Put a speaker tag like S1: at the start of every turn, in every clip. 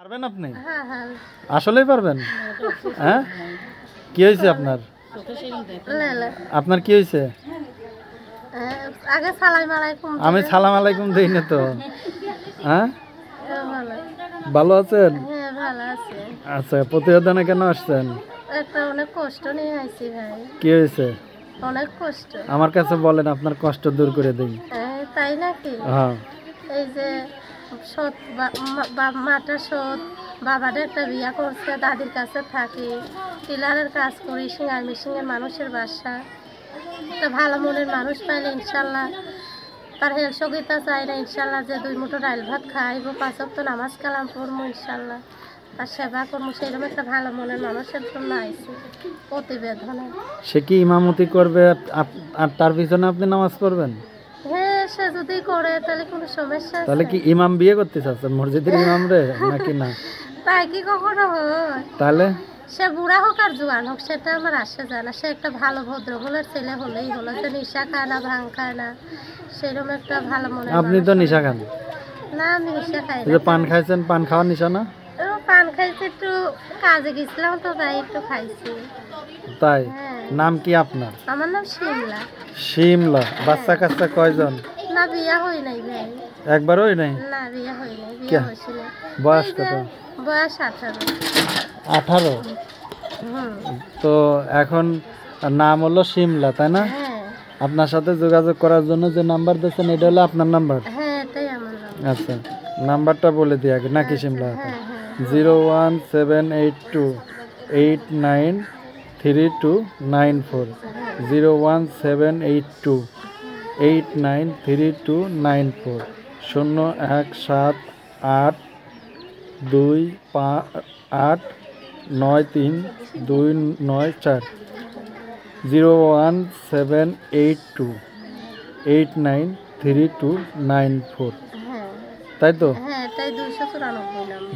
S1: পারবেন আপনি?
S2: হ্যাঁ হ্যাঁ
S1: আসলেই পারবেন? হ্যাঁ, কি হয়েছে আপনার?
S2: লেলে
S1: আপনার কি হয়েছে?
S2: আগে সালাম আলাইকুম
S1: আমি সালাম আলাইকুম দেই না তো। হ্যাঁ,
S2: ভালো
S1: ভালো আছেন?
S2: হ্যাঁ ভালো আছে
S1: আচ্ছা, প্রতিবেদনে কেন আসছেন?
S2: একটা অনেক কষ্ট নিয়ে আইছি ভাই
S1: কি হয়েছে
S2: অনেক কষ্ট
S1: আমার কাছে বলেন, আপনার কষ্ট দূর করে দিই।
S2: তাই নাকি
S1: হ্যাঁ,
S2: এই যে সৎ মাটা সৎ বাবাদের একটা বিয়া করছে দাদির কাছে থাকি টিলারের কাজ করি সিঙ্গার মিশিংয়ের মানুষের বাসা একটা ভালো মনের মানুষ পাইলে ইনশাল্লাহ তার হেল সগিতা চাই না ইনশাল্লাহ যে 2 মুঠো ডাল ভাত খাইব 5 ওয়াক্ত নামাজ কালাম পড়বো ইনশাল্লাহ তার সেবা করবো সেইরকম একটা ভালো মনের মানুষের জন্য আইসি প্রতিবেদনে।
S1: সে কি ইমামতি করবে আর তার পিছনে আপনি নামাজ পড়বেন?
S2: হ্যাঁ সে যদি করে তাহলে কোনো সমস্যা
S1: তাহলে
S2: আছে?
S1: কি ইমাম বিয়ে করতে চাচ্ছেন মসজিদের ইমাম রে নাকি না?
S2: তাই কি কখনো হয়?
S1: তাহলে
S2: সে বুড়া হোক আর জোয়ান হোক সেটা আমার আসে যায় না, সে একটা ভালো ভদ্রগুলোর ছেলে হলেই হলো, যে নেশা খায় না ভাঙ খায় না সেরকম একটা ভালো মনে।
S1: আপনি তো নেশা খান।
S2: না আমি নেশা খাই
S1: এই
S2: না।
S1: যে পান খাইছেন, পান খাওয়ার নেশা না?
S2: পান খাইছি একটু কাজে গেছিলাম তো তাই একটু খাইছি।
S1: তাই?
S2: হ্যাঁ।
S1: নাম কি আপনার?
S2: আমার নাম শিমলা।
S1: শিমলা। বাচ্চা কাচ্চা কয়জন?
S2: না বিয়া হই নাই ভাই।
S1: একবারই নাই?
S2: না বিয়া হই নাই, বিয়া হইছিল।
S1: বয়স কত?
S2: বয়স 18।
S1: 18? তো এখন নাম হলো শিমলা, তাই না?
S2: হ্যাঁ
S1: আপনার সাথে যোগাযোগ করার জন্য যে নাম্বার দিয়েছেন এটা হলো আপনার নাম্বার?
S2: হ্যাঁ এটাই আমার নাম।
S1: আচ্ছা, নাম্বারটা বলে দিই আগে নাকি শিমলা?
S2: হ্যাঁ হ্যাঁ
S1: 01782893294 01782893294 0178258932994 01782893294,
S2: হ্যাঁ
S1: তাই তো?
S2: হ্যাঁ এটাই 294 নাম।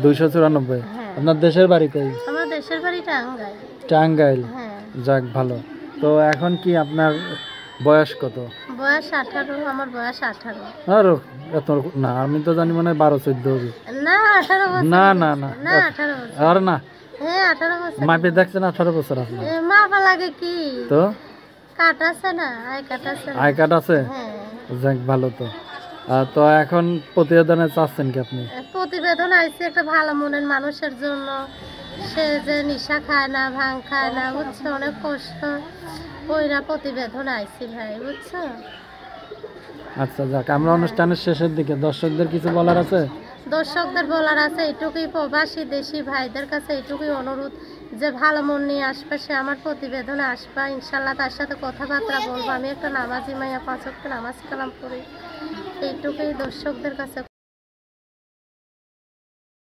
S1: 294।
S2: হ্যাঁ।
S1: আপনার দেশের বাড়ি কই?
S2: আমার দেশের বাড়ি টাঙ্গাইল।
S1: টাঙ্গাইল।
S2: হ্যাঁ
S1: যাক ভালো। তো এখন কি আপনার বয়স কত?
S2: বয়স 18, আমার বয়স 18।
S1: আর এত না, আমি তো জানি মনে হয় 12-14 হবে।
S2: না 18 বছর।
S1: না না না
S2: না 18 বছর।
S1: আর না,
S2: হ্যাঁ 18 বছর।
S1: মাপে দেখছেন 18 বছর আপনার?
S2: মাপা লাগে কি?
S1: তো
S2: কাট আছে না, আই কাট আছে না।
S1: আই কার্ড আছে?
S2: হ্যাঁ
S1: যাক ভালো। তো তো এখন প্রতিবেদনে চাচ্ছেন কি আপনি?
S2: প্রতিবেদন আইছে একটা ভালো মনের মানুষের জন্য, সে যে নেশা খায় না ভাঙ খায় না বুঝছো, অনেক কষ্ট ওইরা প্রতিবেদন আইছি ভাই বুঝছো।
S1: আচ্ছা যাক, আমরা অনুষ্ঠানের শেষের দিকে দর্শকদের কিছু বলার আছে?
S2: দর্শকদের বলার আছে এইটুকুই, প্রবাসী দেশি ভাইদের কাছে এইটুকুই অনুরোধ যে ভালো মন নিয়ে আসবে, সে আমার প্রতিবেদনে আসবা ইনশাল্লাহ, তার সাথে কথাবার্তা বলবো। আমি একটা নামাজি মাইয়া, 5 ওয়াক্ত নামাজ কালাম করি, এইটুকুই দর্শকদের কাছে